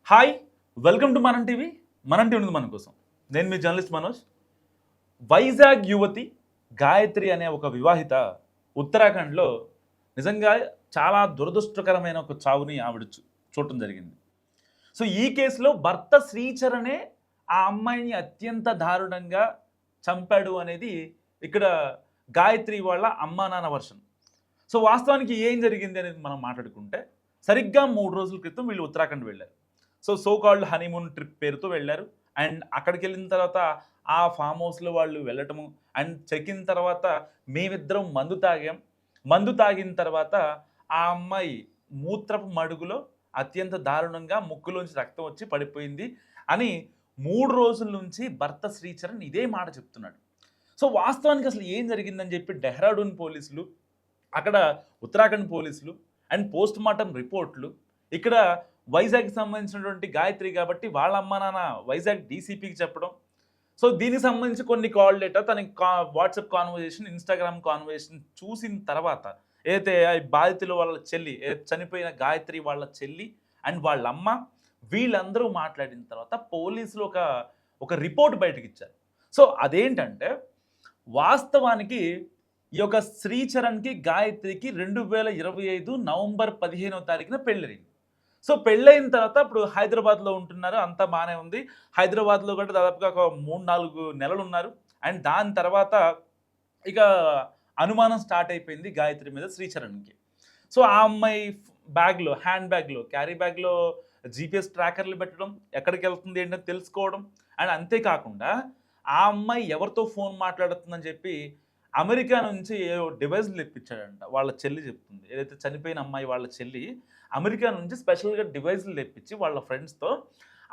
Hi, welcome to మనం TV. మనం TV ఉంది మన కోసం. నేను మీ జర్నలిస్ట్ మనోజ్. వైజాగ్ యువతి గాయత్రి అనే ఒక వివాహిత ఉత్తరాఖండ్లో నిజంగా చాలా దురదృష్టకరమైన ఒక చావుని ఆవిడ చూడటం జరిగింది. సో ఈ కేసులో భర్త శ్రీచరణే ఆ అమ్మాయిని అత్యంత దారుణంగా చంపాడు అనేది ఇక్కడ గాయత్రి వాళ్ళ అమ్మా నాన్న వర్షన్. సో వాస్తవానికి ఏం జరిగింది అనేది మనం మాట్లాడుకుంటే సరిగ్గా 3 రోజుల క్రితం వీళ్ళు ఉత్తరాఖండ్ వెళ్ళారు. సో కాల్డ్ హనీమూన్ ట్రిప్ పేరుతో వెళ్ళారు. అండ్ అక్కడికి వెళ్ళిన తర్వాత ఆ ఫామ్ హౌస్లో వాళ్ళు వెళ్ళటము అండ్ చెక్ ఇన్ తర్వాత మేమిద్దరం మందు తాగిన తర్వాత ఆ అమ్మాయి మూత్రపు మడుగులో అత్యంత దారుణంగా ముక్కులోంచి రక్తం వచ్చి పడిపోయింది అని 3 రోజుల నుంచి భర్త శ్రీచరణ్ ఇదే మాట చెప్తున్నాడు. సో వాస్తవానికి అసలు ఏం జరిగిందని చెప్పి డెహ్రాడూన్ పోలీసులు, అక్కడ ఉత్తరాఖండ్ పోలీసులు అండ్ పోస్ట్ మార్టం రిపోర్ట్లు, ఇక్కడ వైజాగ్కి సంబంధించినటువంటి గాయత్రి కాబట్టి వాళ్ళ అమ్మ నాన్న వైజాగ్ డీసీపీకి చెప్పడం. సో దీనికి సంబంధించి కొన్ని కాల్ డేటా తనకి వాట్సాప్ కాన్వర్జేషన్, ఇన్స్టాగ్రామ్ కాన్వర్జేషన్ చూసిన తర్వాత ఏదైతే బాధితులు వాళ్ళ చెల్లి, చనిపోయిన గాయత్రి వాళ్ళ చెల్లి అండ్ వాళ్ళ అమ్మ వీళ్ళందరూ మాట్లాడిన తర్వాత పోలీసులు ఒక రిపోర్ట్ బయటకు ఇచ్చారు. సో అదేంటంటే వాస్తవానికి ఈ యొక్క శ్రీచరణ్కి గాయత్రికి 2025 నవంబర్ 15వ తారీఖున పెళ్ళయింది. సో పెళ్ళైన తర్వాత ఇప్పుడు హైదరాబాద్లో ఉంటున్నారు, అంతా బాగానే ఉంది. హైదరాబాద్లో కూడా దాదాపుగా ఒక 3-4 నెలలు ఉన్నారు. అండ్ దాని తర్వాత ఇక అనుమానం స్టార్ట్ అయిపోయింది గాయత్రి మీద శ్రీచరణ్కి. సో ఆ అమ్మాయి బ్యాగ్లో, హ్యాండ్ బ్యాగ్లో, క్యారీ బ్యాగ్లో జీపీఎస్ ట్రాకర్లు పెట్టడం, ఎక్కడికి వెళ్తుంది ఏంటని తెలుసుకోవడం. అండ్ అంతేకాకుండా ఆ అమ్మాయి ఎవరితో ఫోన్ మాట్లాడుతుందని చెప్పి అమెరికా నుంచి ఏవో డివైస్లు తెప్పించాడంట. వాళ్ళ చెల్లి చెప్తుంది, ఏదైతే చనిపోయిన అమ్మాయి వాళ్ళ చెల్లి అమెరికా నుంచి స్పెషల్గా డివైస్లు తెప్పించి వాళ్ళ ఫ్రెండ్స్తో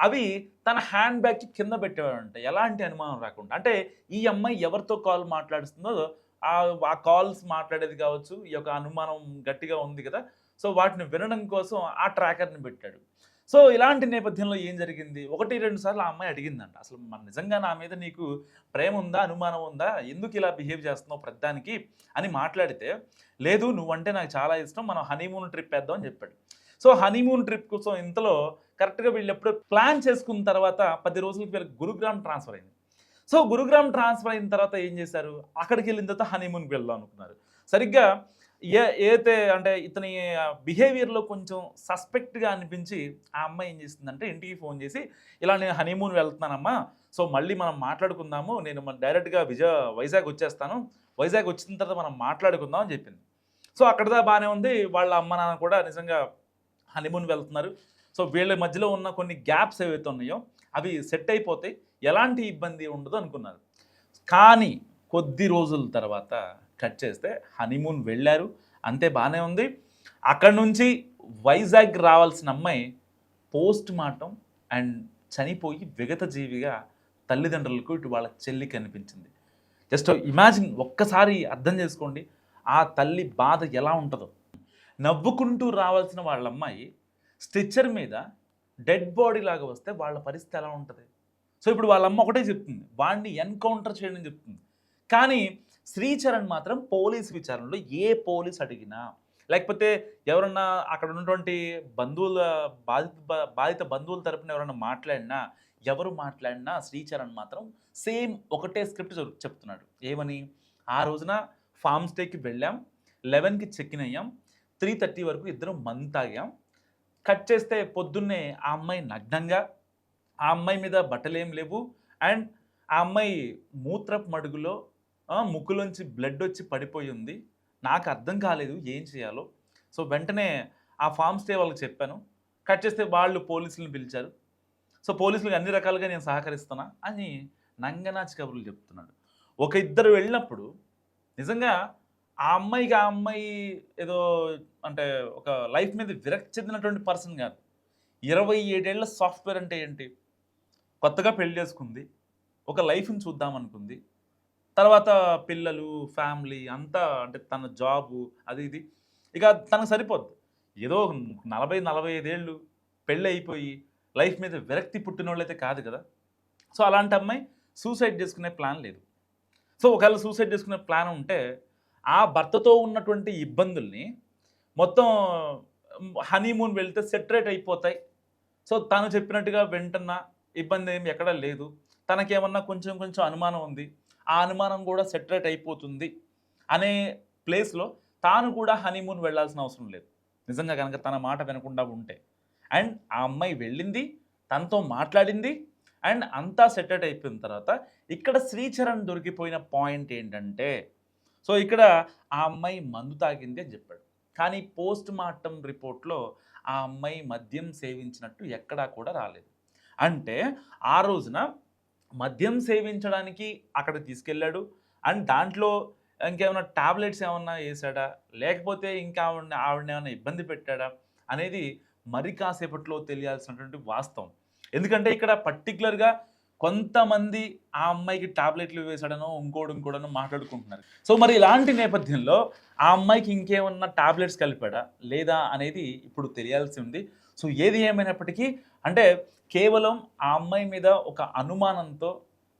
అవి తన హ్యాండ్ బ్యాగ్కి కింద పెట్టేవాడంట, ఎలాంటి అనుమానం రాకుండా. అంటే ఈ అమ్మాయి ఎవరితో కాల్ మాట్లాడుతుందో ఆ కాల్స్ మాట్లాడేది కావచ్చు, ఈ యొక్క అనుమానం గట్టిగా ఉంది కదా, సో వాటిని వినడం కోసం ఆ ట్రాకర్ని పెట్టాడు. సో ఇలాంటి నేపథ్యంలో ఏం జరిగింది, 1-2 సార్లు ఆ అమ్మాయి అడిగిందంట, అసలు నిజంగా నా మీద నీకు ప్రేమ ఉందా, అనుమానం ఉందా, ఎందుకు ఇలా బిహేవ్ చేస్తున్నావు ప్రతిదానికి అని మాట్లాడితే, లేదు నువ్వంటే నాకు చాలా ఇష్టం, మనం హనీమూన్ ట్రిప్ వేద్దాం అని చెప్పాడు. సో హనీమూన్ ట్రిప్ కోసం ఇంతలో కరెక్ట్గా వీళ్ళు ఎప్పుడు ప్లాన్ చేసుకున్న తర్వాత 10 రోజులకి వీళ్ళకి గురుగ్రామ్ ట్రాన్స్ఫర్ అయింది. సో గురుగ్రామ్ ట్రాన్స్ఫర్ అయిన తర్వాత ఏం చేశారు, అక్కడికి వెళ్ళిన తర్వాత హనీమూన్కి వెళ్దాం అనుకున్నారు. సరిగ్గా ఏదైతే అంటే ఇతని బిహేవియర్లో కొంచెం సస్పెక్ట్గా అనిపించి ఆ అమ్మాయి ఏం చేసిందంటే ఇంటికి ఫోన్ చేసి, ఇలా నేను హనీమూన్ వెళ్తున్నానమ్మా, సో మళ్ళీ మనం మాట్లాడుకుందాము, నేను డైరెక్ట్గా వైజాగ్ వచ్చేస్తాను, వైజాగ్ వచ్చిన తర్వాత మనం మాట్లాడుకుందాం అని చెప్పింది. సో అక్కడదా బాగానే ఉంది. వాళ్ళ అమ్మ నాన్న కూడా నిజంగా హనీమూన్ వెళ్తున్నారు. సో వీళ్ళ మధ్యలో ఉన్న కొన్ని గ్యాప్స్ ఏవైతే ఉన్నాయో అవి సెట్ అయిపోతాయి, ఎలాంటి ఇబ్బంది ఉండదు అనుకున్నారు. కానీ కొద్ది రోజుల తర్వాత కట్ చేస్తే హనీమూన్ వెళ్ళారు, అంతే బాగానే ఉంది. అక్కడ నుంచి వైజాగ్ రావాల్సిన అమ్మాయి పోస్ట్ మార్టం అండ్ చనిపోయి విగత జీవిగా తల్లిదండ్రులకు ఇటు వాళ్ళ చెల్లికి అనిపించింది. జస్ట్ ఇమాజిన్, ఒక్కసారి అర్థం చేసుకోండి ఆ తల్లి బాధ ఎలా ఉంటుందో. నవ్వుకుంటూ రావాల్సిన వాళ్ళ అమ్మాయి స్ట్రెచ్చర్ మీద డెడ్ బాడీ లాగా వస్తే వాళ్ళ పరిస్థితి ఎలా ఉంటుంది. సో ఇప్పుడు వాళ్ళ అమ్మ ఒకటే చెప్తుంది, వాడిని ఎన్కౌంటర్ చేయడం చెప్తుంది. కానీ శ్రీచరణ్ మాత్రం పోలీస్ విచారణలో ఏ పోలీస్ అడిగినా, లేకపోతే ఎవరన్నా అక్కడ ఉన్నటువంటి బాధిత బంధువుల తరపున ఎవరన్నా మాట్లాడినా, ఎవరు మాట్లాడినా శ్రీచరణ్ మాత్రం సేమ్ ఒకటే స్క్రిప్ట్ చెప్తున్నాడు. ఏమని, ఆ రోజున ఫామ్ స్టేకి వెళ్ళాం, 11కి చెక్ ఇన్ అయ్యాం, 3:30 వరకు ఇద్దరం మందు తాగాం, కట్ చేస్తే పొద్దున్నే ఆ అమ్మాయి నగ్నంగా, ఆ అమ్మాయి మీద బట్టలేం లేవు, అండ్ ఆ అమ్మాయి మూత్రపు మడుగులో ముక్కులోంచి బ్లడ్ వచ్చి పడిపోయి ఉంది, నాకు అర్థం కాలేదు ఏం చేయాలో. సో వెంటనే ఆ ఫామ్ స్టే వాళ్ళకి చెప్పాను, కట్ చేస్తే వాళ్ళు పోలీసులను పిలిచారు. సో పోలీసులకు అన్ని రకాలుగా నేను సహకరిస్తున్నా అని నంగనాచి కబుర్లు చెప్తున్నాడు. ఇద్దరు వెళ్ళినప్పుడు నిజంగా ఆ అమ్మాయి ఏదో అంటే ఒక లైఫ్ మీద విరక్తి చెందినటువంటి పర్సన్ కాదు. 27 ఏళ్ల సాఫ్ట్వేర్ అంటే ఏంటి, కొత్తగా పెళ్లి చేసుకుంది, ఒక లైఫ్ని చూద్దామనుకుంది, తర్వాత పిల్లలు, ఫ్యామిలీ అంతా, అంటే తన జాబు అది ఇది, ఇక తనకు సరిపోద్ది. ఏదో 40-45 ఏళ్ళు పెళ్ళి అయిపోయి లైఫ్ మీద విరక్తి పుట్టిన వాళ్ళైతే కాదు కదా. సో అలాంటి అమ్మాయి సూసైడ్ చేసుకునే ప్లాన్ లేదు. సో ఒకవేళ సూసైడ్ చేసుకునే ప్లాన్ ఉంటే ఆ భర్తతో ఉన్నటువంటి ఇబ్బందుల్ని మొత్తం హనీమూన్ వెళ్తే సెటరేట్ అయిపోతాయి, సో తను చెప్పినట్టుగా వింటున్నా, ఇబ్బంది ఏమి ఎక్కడా లేదు. తనకేమన్నా కొంచెం కొంచెం అనుమానం ఉంది. ఆ అనుమానం కూడా సెటరేట్ అయిపోతుంది అనే ప్లేస్‌లో తాను కూడా హనీమూన్ వెళ్ళాల్సిన అవసరం లేదు. నిజంగా గనక తన మాట వినకుండా ఉంటే. అండ్ ఆ అమ్మాయి వెళ్ళింది, తనతో మాట్లాడింది. అండ్ అంతా సెటరేట్ అయిపోయిన తర్వాత ఇక్కడ శ్రీచరణ్ దొరికిపోయిన పాయింట్ ఏంటంటే, సో ఇక్కడ ఆ అమ్మాయి మందు తాగింది అని చెప్పాడు. కానీ పోస్ట్ మార్టం రిపోర్ట్‌లో ఆ అమ్మాయి మద్యం సేవించినట్టు ఎక్కడా కూడా రాలేదు. అంటే ఆ రోజున మద్యం సేవించడానికి అక్కడికి తీసుకెళ్ళాడు. అండ్ దాంట్లో ఇంకేమైనా టాబ్లెట్స్ ఏమన్నా ఏసాడా? లేకపోతే ఇంకా ఆవిడనేమన్నా ఇబ్బంది పెట్టాడా? అనేది మరి కాసేపట్లో తెలియాల్సినటువంటి వాస్తవం. ఎందుకంటే ఇక్కడ పర్టిక్యులర్‌గా కొంతమంది ఆ అమ్మాయికి టాబ్లెట్లు వేసాడనో, ఇంకోడనో మాట్లాడుకుంటున్నారు. సో, మరి ఇలాంటి నేపథ్యంలో ఆ అమ్మాయికి ఇంకేమన్నా టాబ్లెట్స్ కలిపాడా? లేదా? అనేది ఇప్పుడు తెలియాల్సి ఉంది. సో, ఏది ఏమైనప్పటికీ అంటే కేవలం ఆ అమ్మాయి మీద ఒక అనుమానంతో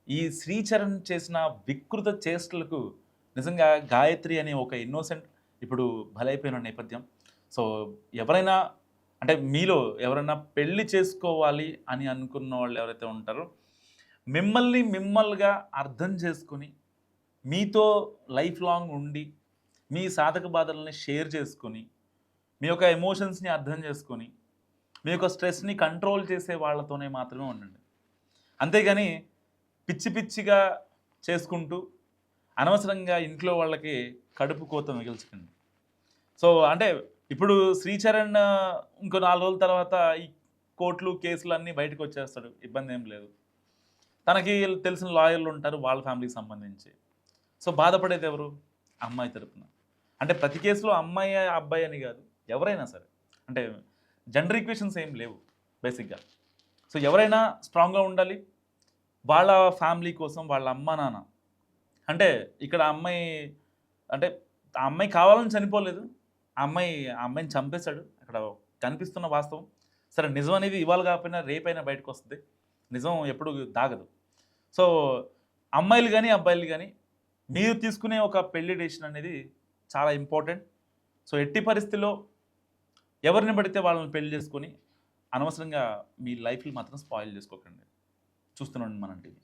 ఈ శ్రీచరణ్ చేసిన వికృత చేష్టలకు నిజంగా గాయత్రి అనే ఒక ఇన్నోసెంట్ ఇప్పుడు బలైపోయిన నేపథ్యం. సో, ఎవరైనా అంటే మీలో ఎవరైనా పెళ్లి చేసుకోవాలి అని అనుకున్న వాళ్ళు ఎవరైతే ఉంటారో, మిమ్మల్నిగా అర్థం చేసుకొని, మీతో లైఫ్ లాంగ్ ఉండి, మీ సాధక బాధల్ని షేర్ చేసుకొని, మీ యొక్క ఎమోషన్స్‌ని అర్థం చేసుకొని, మీ యొక్క స్ట్రెస్‌ని కంట్రోల్ చేసే వాళ్ళతోనే మాత్రమే ఉండండి. అంతేగాని పిచ్చి పిచ్చిగా చేసుకుంటూ, అనవసరంగా ఇంట్లో వాళ్ళకి కడుపు కోత మిగిల్చకండి. సో, అంటే ఇప్పుడు శ్రీచరణ్ ఇంకో 4 రోజుల తర్వాత ఈ కోర్టులు, కేసులు అన్నీ బయటకొచ్చేస్తాడు. ఇబ్బందేం లేదు. తనకి తెలిసిన లాయర్లు ఉంటారు వాళ్ళ ఫ్యామిలీకి సంబంధించి. సో, బాధపడేది ఎవరు? అమ్మాయి తరపున. అంటే ప్రతి కేసులో అమ్మాయి, అబ్బాయి అని కాదు. ఎవరైనా సరే. అంటే జెండర్ ఈక్వేషన్స్ ఏం లేవు బేసిక్‌గా. సో, ఎవరైనా స్ట్రాంగ్‌గా ఉండాలి. వాళ్ళ ఫ్యామిలీ కోసం వాళ్ళ అమ్మా, నాన్న అంటే ఇక్కడ అమ్మాయి అంటే ఆ అమ్మాయి కావాలని చనిపోలేదు. ఆ అమ్మాయిని చంపేశాడు. అక్కడ కనిపిస్తున్న వాస్తవం. సరే నిజం అనేది ఇవాళ కాకపోయినా రేపైనా బయటకొస్తది. నిజం ఎప్పుడు దాగదు. సో, అమ్మాయిలు గాని, అబ్బాయిలు గాని మీరు తీసుకునే ఒక పెళ్లి డెసిషన్ అనేది చాలా ఇంపార్టెంట్. సో, ఎట్టి పరిస్థితిలో ఎవరిని పడితే వాళ్ళని పెళ్లి చేసుకొని అనవసరంగా మీ లైఫ్‌ని మాత్రం స్పాయిల్ చేసుకోకండి. చూస్తూనే ఉండండి మనం టీవీ.